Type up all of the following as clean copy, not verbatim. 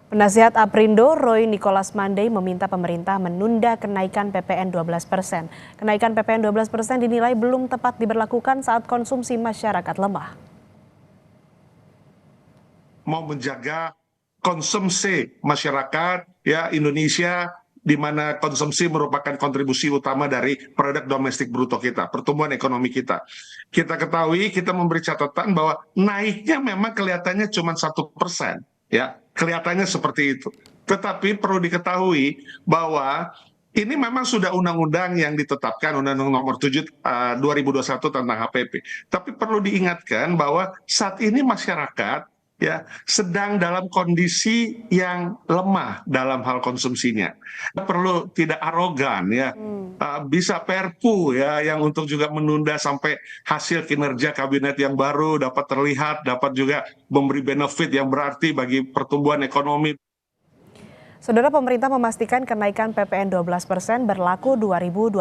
Penasihat Aprindo Roy Nicholas Mandey meminta pemerintah menunda kenaikan PPN 12%. Kenaikan PPN 12% dinilai belum tepat diberlakukan saat konsumsi masyarakat lemah. Mau menjaga konsumsi masyarakat ya Indonesia, di mana konsumsi merupakan kontribusi utama dari produk domestik bruto kita, pertumbuhan ekonomi kita. Kita ketahui, kita memberi catatan bahwa naiknya memang kelihatannya cuma 1%, ya kelihatannya seperti itu. Tetapi perlu diketahui bahwa ini memang sudah undang-undang yang ditetapkan, Undang-Undang Nomor 7 2021 tentang HPP. Tapi perlu diingatkan bahwa saat ini masyarakat ya sedang dalam kondisi yang lemah dalam hal konsumsinya. Perlu tidak arogan ya. Bisa perpu ya yang untuk juga menunda sampai hasil kinerja kabinet yang baru dapat terlihat, dapat juga memberi benefit yang berarti bagi pertumbuhan ekonomi. Saudara, pemerintah memastikan kenaikan PPN 12% berlaku 2025.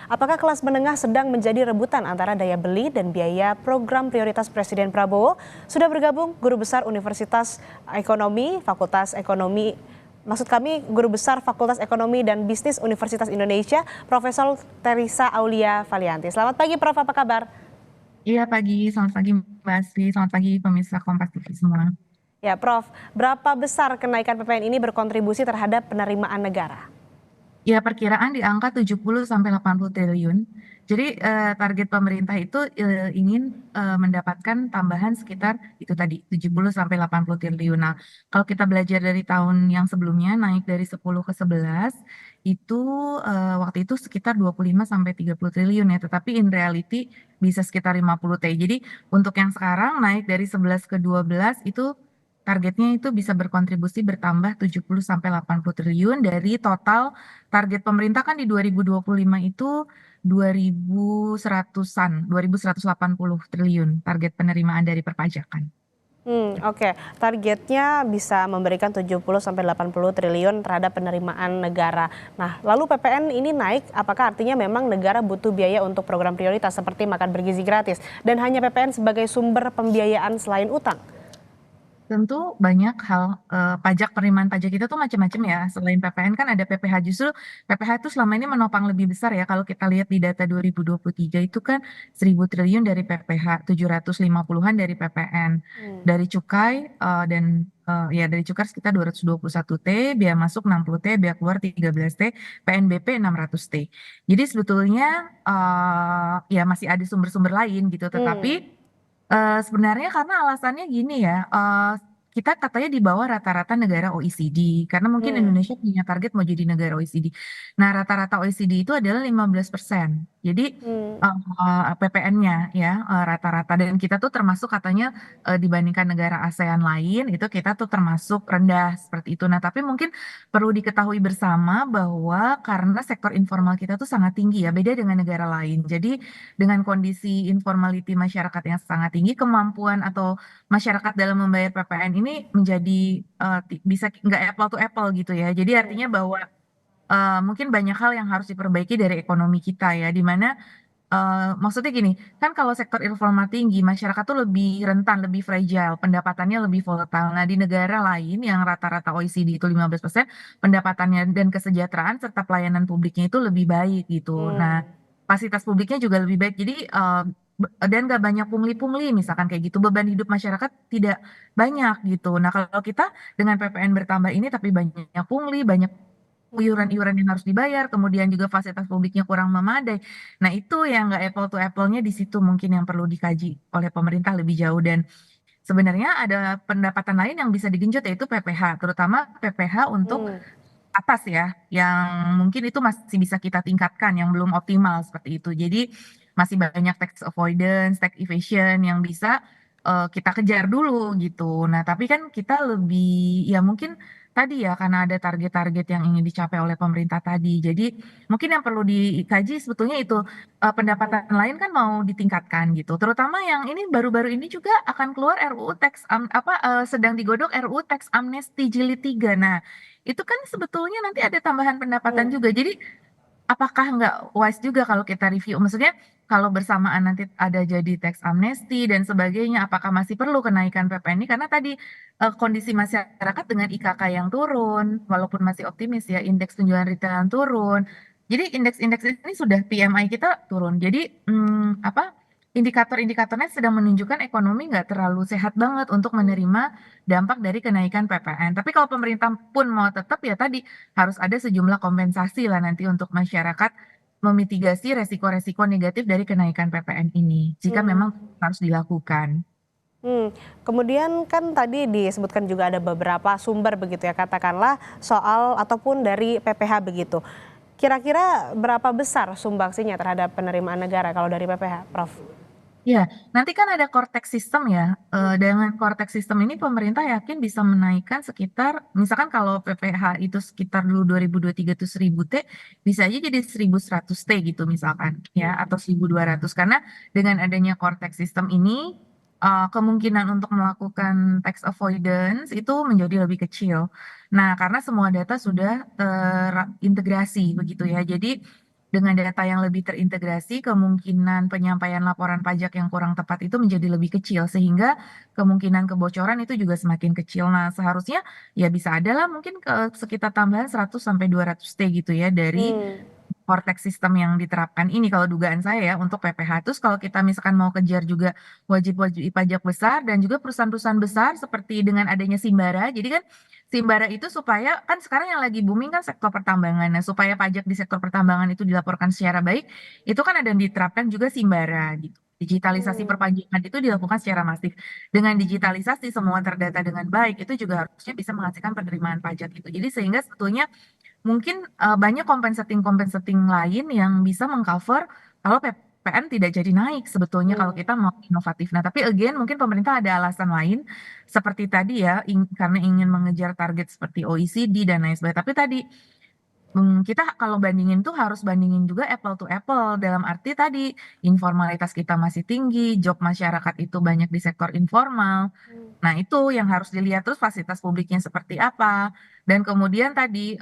Apakah kelas menengah sedang menjadi rebutan antara daya beli dan biaya program prioritas Presiden Prabowo? Sudah bergabung Guru Besar Universitas Ekonomi, Fakultas Ekonomi, Guru Besar Fakultas Ekonomi dan Bisnis Universitas Indonesia, Profesor Teresa Aulia Valianti. Selamat pagi, Prof. Apa kabar? Iya pagi, selamat pagi Mbak Asri, selamat pagi pemirsa Kompas TV semua. Ya, Prof. Berapa besar kenaikan PPN ini berkontribusi terhadap penerimaan negara? Ya perkiraan di angka 70 sampai 80 triliun. Jadi target pemerintah itu ingin mendapatkan tambahan sekitar itu tadi 70 sampai 80 triliun. Nah, kalau kita belajar dari tahun yang sebelumnya naik dari 10 ke 11 itu waktu itu sekitar 25 sampai 30 triliun ya, tetapi in reality bisa sekitar 50 T. Jadi untuk yang sekarang naik dari 11 ke 12 itu targetnya itu bisa berkontribusi bertambah 70 sampai 80 triliun dari total target pemerintah kan di 2025 itu 2100-an, 2180 triliun target penerimaan dari perpajakan. Oke. Targetnya bisa memberikan 70 sampai 80 triliun terhadap penerimaan negara. Nah, lalu PPN ini naik, apakah artinya memang negara butuh biaya untuk program prioritas seperti makan bergizi gratis dan hanya PPN sebagai sumber pembiayaan selain utang? Tentu banyak hal, pajak penerimaan pajak kita tuh macam-macam ya, selain PPN kan ada PPH, justru PPH itu selama ini menopang lebih besar ya, kalau kita lihat di data 2023 itu kan 1.000 triliun dari PPH, 750-an dari PPN, dari cukai, ya dari cukai sekitar 221 T, biaya masuk 60 T, biaya keluar 13 T, PNBP 600 T. Jadi sebetulnya, ya masih ada sumber-sumber lain gitu, tetapi sebenarnya karena alasannya gini ya, kita katanya di bawah rata-rata negara OECD, karena mungkin Indonesia punya target mau jadi negara OECD. Nah, rata-rata OECD itu adalah 15%. Jadi, PPN-nya ya, rata-rata dan kita tuh termasuk katanya, dibandingkan negara ASEAN lain, itu kita tuh termasuk rendah seperti itu. Nah, tapi mungkin perlu diketahui bersama bahwa karena sektor informal kita tuh sangat tinggi ya, beda dengan negara lain. Jadi dengan kondisi informality masyarakat yang sangat tinggi, kemampuan atau masyarakat dalam membayar PPN ini menjadi bisa nggak apple to apple gitu ya. Jadi artinya bahwa mungkin banyak hal yang harus diperbaiki dari ekonomi kita ya, di mana maksudnya gini, kan kalau sektor informal tinggi, masyarakat tuh lebih rentan, lebih fragile, pendapatannya lebih volatile. Nah, di negara lain yang rata-rata OECD itu 15%, pendapatannya dan kesejahteraan serta pelayanan publiknya itu lebih baik gitu. Nah, fasilitas publiknya juga lebih baik. Jadi, dan nggak banyak pungli-pungli, misalkan kayak gitu. Beban hidup masyarakat tidak banyak gitu. Nah, kalau kita dengan PPN bertambah ini, tapi banyak pungli, banyak iuran-iuran yang harus dibayar, kemudian juga fasilitas publiknya kurang memadai. Nah, itu yang nggak apple to apple-nya di situ mungkin yang perlu dikaji oleh pemerintah lebih jauh. Dan sebenarnya ada pendapatan lain yang bisa digenjot yaitu PPH, terutama PPH untuk atas ya, yang mungkin itu masih bisa kita tingkatkan, yang belum optimal seperti itu. Jadi masih banyak tax avoidance, tax evasion yang bisa kita kejar dulu gitu. Nah, tapi kan kita lebih ya mungkin tadi ya karena ada target-target yang ingin dicapai oleh pemerintah tadi. Jadi mungkin yang perlu dikaji sebetulnya itu pendapatan lain kan mau ditingkatkan gitu. Terutama yang ini baru-baru ini juga akan keluar RUU sedang digodok RUU Tax Amnesty Jilid 3. Nah, itu kan sebetulnya nanti ada tambahan pendapatan juga. Jadi apakah nggak wise juga kalau kita review? Maksudnya kalau bersamaan nanti ada jadi tax amnesty dan sebagainya, apakah masih perlu kenaikan PPN ini? Karena tadi kondisi masyarakat dengan IKK yang turun, walaupun masih optimis ya, indeks penjualan retail yang turun. Jadi indeks-indeks ini sudah PMI kita turun. Jadi apa? Indikator-indikatornya sedang menunjukkan ekonomi nggak terlalu sehat banget untuk menerima dampak dari kenaikan PPN. Tapi kalau pemerintah pun mau tetap ya tadi harus ada sejumlah kompensasi lah nanti untuk masyarakat memitigasi resiko-resiko negatif dari kenaikan PPN ini, jika Hmm. memang harus dilakukan. Hmm, kemudian kan tadi disebutkan juga ada beberapa sumber begitu ya, katakanlah soal ataupun dari PPH begitu. Kira-kira berapa besar sumbangsinya terhadap penerimaan negara kalau dari PPH, Prof? Ya, nanti kan ada Cortex System ya. Dengan Cortex System ini pemerintah yakin bisa menaikkan sekitar, misalkan kalau PPH itu sekitar dulu 2023 itu 1000 T, bisa aja jadi 1100 T gitu misalkan ya, atau 1200. Karena dengan adanya Cortex System ini, kemungkinan untuk melakukan tax avoidance itu menjadi lebih kecil. Nah, karena semua data sudah terintegrasi begitu ya. Jadi dengan data yang lebih terintegrasi, kemungkinan penyampaian laporan pajak yang kurang tepat itu menjadi lebih kecil, sehingga kemungkinan kebocoran itu juga semakin kecil. Nah, seharusnya ya bisa ada lah mungkin ke sekitar tambahan 100 sampai 200 T gitu ya dari Hmm. Vortex sistem yang diterapkan ini kalau dugaan saya ya untuk PPH. Terus kalau kita misalkan mau kejar juga wajib-wajib pajak besar dan juga perusahaan-perusahaan besar seperti dengan adanya Simbara. Jadi kan Simbara itu supaya kan sekarang yang lagi booming kan sektor pertambangan. Nah, supaya pajak di sektor pertambangan itu dilaporkan secara baik, itu kan ada yang diterapkan juga Simbara gitu. Digitalisasi Hmm. perpajakan itu dilakukan secara masif. Dengan digitalisasi semua terdata dengan baik, itu juga harusnya bisa menghasilkan penerimaan pajak itu. Jadi sehingga sebetulnya mungkin banyak compensating lain yang bisa mengcover kalau PPN tidak jadi naik sebetulnya kalau Hmm. kita mau inovatif. Nah, tapi again mungkin pemerintah ada alasan lain seperti tadi ya karena ingin mengejar target seperti OECD dan lain sebagainya. Tapi tadi kita kalau bandingin tuh harus bandingin juga apple to apple dalam arti tadi informalitas kita masih tinggi, job masyarakat itu banyak di sektor informal. Nah, itu yang harus dilihat terus fasilitas publiknya seperti apa. Dan kemudian tadi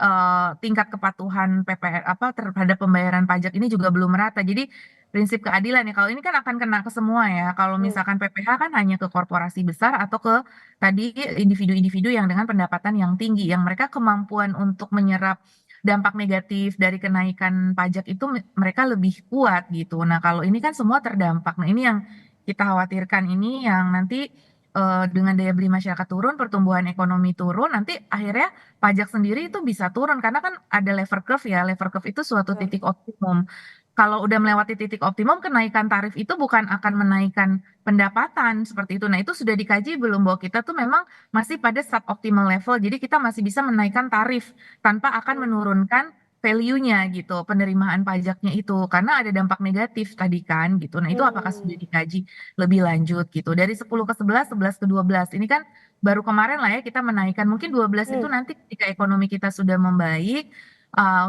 tingkat kepatuhan PPR apa terhadap pembayaran pajak ini juga belum merata. Jadi prinsip keadilan ya. Kalau ini kan akan kena ke semua ya. Kalau Hmm. misalkan PPH kan hanya ke korporasi besar atau ke tadi individu-individu yang dengan pendapatan yang tinggi, yang mereka kemampuan untuk menyerap dampak negatif dari kenaikan pajak itu mereka lebih kuat gitu. Nah, kalau ini kan semua terdampak. Nah, ini yang kita khawatirkan ini yang nanti dengan daya beli masyarakat turun, pertumbuhan ekonomi turun, nanti akhirnya pajak sendiri itu bisa turun karena kan ada lever curve ya. Lever curve itu suatu Betul. titik optimum. Kalau udah melewati titik optimum, kenaikan tarif itu bukan akan menaikkan pendapatan seperti itu. Nah, itu sudah dikaji belum bahwa kita tuh memang masih pada suboptimal level. Jadi kita masih bisa menaikkan tarif tanpa akan Hmm. menurunkan value-nya gitu, penerimaan pajaknya itu karena ada dampak negatif tadi kan gitu. Nah, itu apakah Hmm. sudah dikaji lebih lanjut gitu. Dari 10 ke 11, 11 ke 12. Ini kan baru kemarin lah ya kita menaikkan. Mungkin 12 itu Hmm. nanti ketika ekonomi kita sudah membaik,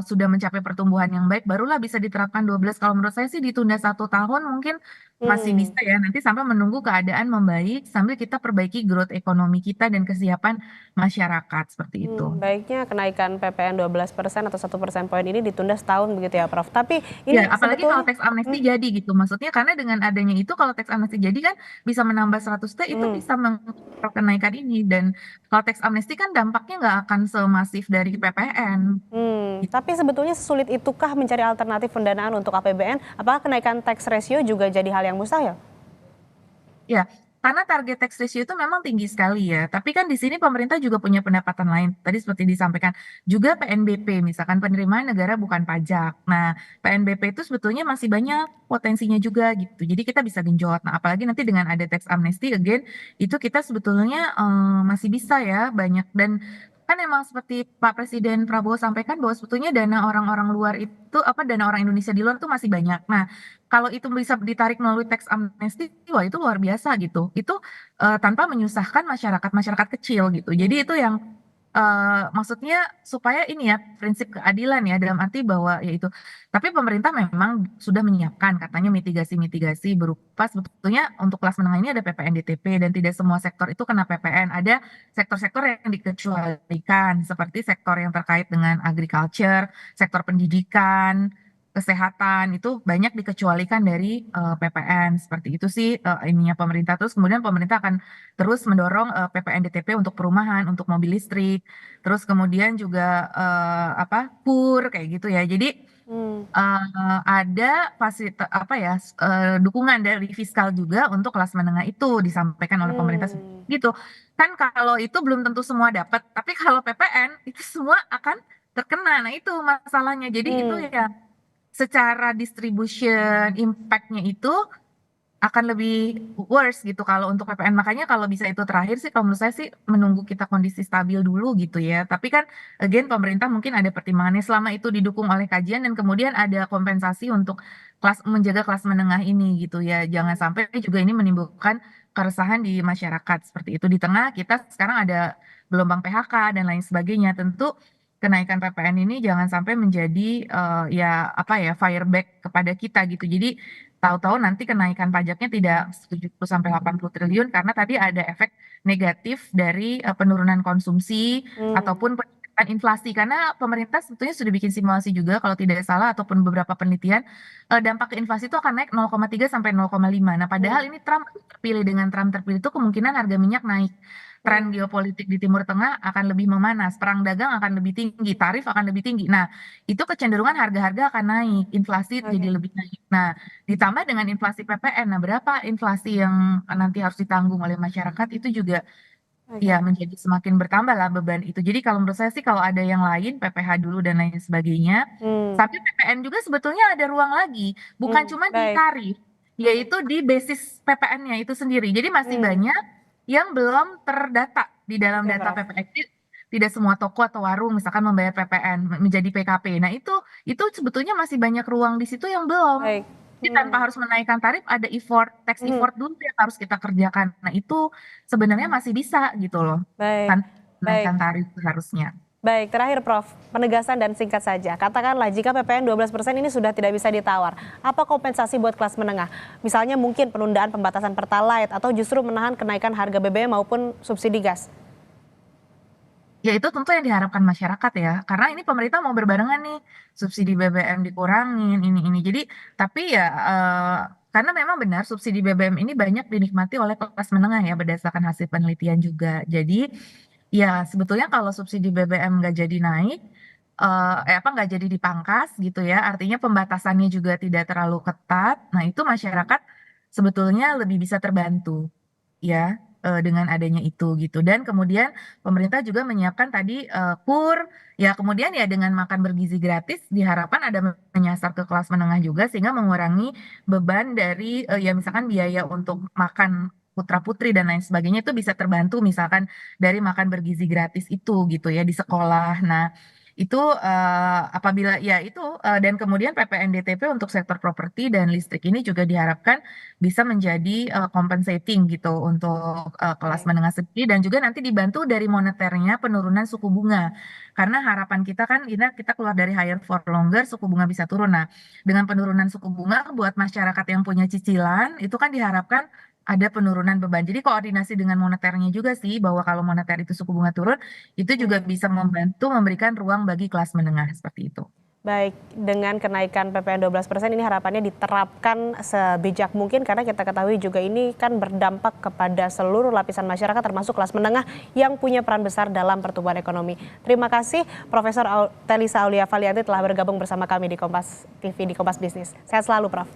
sudah mencapai pertumbuhan yang baik, barulah bisa diterapkan 12. Kalau menurut saya sih ditunda 1 tahun mungkin masih Hmm. bisa ya. Nanti sampai menunggu keadaan membaik sambil kita perbaiki growth ekonomi kita dan kesiapan masyarakat seperti itu. Baiknya kenaikan PPN 12% atau 1 persen poin ini ditunda setahun begitu ya, Prof. Tapi Ya, ini apalagi kalau sebetulnya, teks amnesti hmm, jadi gitu. Maksudnya karena dengan adanya itu kalau teks amnesti jadi kan bisa menambah 100 T itu hmm, bisa kenaikan ini dan kalau teks amnesti kan dampaknya nggak akan semasif dari PPN. Gitu. tapi sebetulnya sesulit itukah mencari alternatif pendanaan untuk APBN? Apakah kenaikan tax ratio juga jadi hal yang mustahil? Ya, karena target tax ratio itu memang tinggi sekali ya. Tapi kan di sini pemerintah juga punya pendapatan lain. Tadi seperti disampaikan juga PNBP, misalkan penerimaan negara bukan pajak. Nah, PNBP itu sebetulnya masih banyak potensinya juga gitu. Jadi kita bisa genjot. Nah, apalagi nanti dengan ada tax amnesty again, itu kita sebetulnya masih bisa ya banyak dan kan emang seperti Pak Presiden Prabowo sampaikan bahwa sebetulnya dana orang-orang luar itu apa dana orang Indonesia di luar itu masih banyak. Nah, kalau itu bisa ditarik melalui tax amnesty, wah itu luar biasa gitu. Itu tanpa menyusahkan masyarakat-masyarakat kecil gitu. Jadi itu yang maksudnya supaya ini ya prinsip keadilan ya dalam arti bahwa yaitu. Tapi pemerintah memang sudah menyiapkan katanya mitigasi-mitigasi berupa sebetulnya untuk kelas menengah ini ada PPN DTP dan tidak semua sektor itu kena PPN. Ada sektor-sektor yang dikecualikan seperti sektor yang terkait dengan agriculture, sektor pendidikan kesehatan itu banyak dikecualikan dari PPN seperti itu sih ininya pemerintah. Terus kemudian pemerintah akan terus mendorong PPN DTP untuk perumahan, untuk mobil listrik. Terus kemudian juga KUR kayak gitu ya. Jadi ada fasilitas apa ya dukungan dari fiskal juga untuk kelas menengah itu disampaikan oleh pemerintah gitu. Kan kalau itu belum tentu semua dapat, tapi kalau PPN itu semua akan terkena. Nah, itu masalahnya. Jadi itu ya secara distribution impact-nya itu akan lebih worse gitu kalau untuk PPN. Makanya kalau bisa itu terakhir sih kalau menurut saya sih menunggu kita kondisi stabil dulu gitu ya. Tapi kan again pemerintah mungkin ada pertimbangannya selama itu didukung oleh kajian dan kemudian ada kompensasi untuk menjaga kelas menengah ini gitu ya. Jangan sampai juga ini menimbulkan keresahan di masyarakat seperti itu. Di tengah kita sekarang ada gelombang PHK dan lain sebagainya. Tentu kenaikan PPN ini jangan sampai menjadi fireback kepada kita gitu. Jadi tahu-tahu nanti kenaikan pajaknya tidak 70 sampai 80 triliun karena tadi ada efek negatif dari penurunan konsumsi ataupun peningkatan inflasi. Karena pemerintah sebetulnya sudah bikin simulasi juga kalau tidak salah ataupun beberapa penelitian dampak ke inflasi itu akan naik 0,3 sampai 0,5. Nah, padahal ini Trump terpilih, dengan Trump terpilih itu kemungkinan harga minyak naik. Tren geopolitik di Timur Tengah akan lebih memanas, perang dagang akan lebih tinggi, tarif akan lebih tinggi. Nah, itu kecenderungan harga-harga akan naik, inflasi jadi lebih naik. Nah, ditambah dengan inflasi PPN. Nah, berapa inflasi yang nanti harus ditanggung oleh masyarakat itu juga ya menjadi semakin bertambah lah beban itu. Jadi kalau menurut saya sih kalau ada yang lain, PPh dulu dan lain sebagainya. Tapi PPN juga sebetulnya ada ruang lagi, bukan cuma di tarif, yaitu di basis PPN-nya itu sendiri. Jadi masih banyak yang belum terdata di dalam data PPN. Tidak semua toko atau warung misalkan membayar PPN menjadi PKP. Nah, itu sebetulnya masih banyak ruang di situ yang belum. Jadi tanpa harus menaikkan tarif ada tax effort dulu yang harus kita kerjakan. Nah, itu sebenarnya masih bisa gitu loh. Tanpa menaikkan tarif harusnya. Baik, terakhir Prof, penegasan dan singkat saja. Katakanlah jika PPN 12% ini sudah tidak bisa ditawar, apa kompensasi buat kelas menengah? Misalnya mungkin penundaan pembatasan Pertalite atau justru menahan kenaikan harga BBM maupun subsidi gas? Ya itu tentu yang diharapkan masyarakat ya, karena ini pemerintah mau berbarengan nih, subsidi BBM dikurangin, ini. Jadi, tapi ya karena memang benar subsidi BBM ini banyak dinikmati oleh kelas menengah ya berdasarkan hasil penelitian juga. Jadi ya sebetulnya kalau subsidi BBM nggak jadi naik, nggak jadi dipangkas gitu ya, artinya pembatasannya juga tidak terlalu ketat. Nah itu masyarakat sebetulnya lebih bisa terbantu ya dengan adanya itu gitu. Dan kemudian pemerintah juga menyiapkan tadi KUR, ya kemudian ya dengan makan bergizi gratis diharapkan ada menyasar ke kelas menengah juga sehingga mengurangi beban dari ya misalkan biaya untuk makan putra putri dan lain sebagainya itu bisa terbantu misalkan dari makan bergizi gratis itu gitu ya di sekolah. Nah, itu apabila ya itu dan kemudian PPN DTP untuk sektor properti dan listrik ini juga diharapkan bisa menjadi compensating gitu untuk kelas menengah sendiri dan juga nanti dibantu dari moneternya penurunan suku bunga. Karena harapan kita kan kita keluar dari higher for longer, suku bunga bisa turun. Nah, dengan penurunan suku bunga buat masyarakat yang punya cicilan itu kan diharapkan ada penurunan beban. Jadi koordinasi dengan moneternya juga sih bahwa kalau moneter itu suku bunga turun itu juga bisa membantu memberikan ruang bagi kelas menengah seperti itu. Baik, dengan kenaikan PPN 12% ini harapannya diterapkan sebijak mungkin karena kita ketahui juga ini kan berdampak kepada seluruh lapisan masyarakat termasuk kelas menengah yang punya peran besar dalam pertumbuhan ekonomi. Terima kasih Profesor Telisa Aulia Valianti telah bergabung bersama kami di Kompas TV di Kompas Bisnis. Sehat selalu Prof.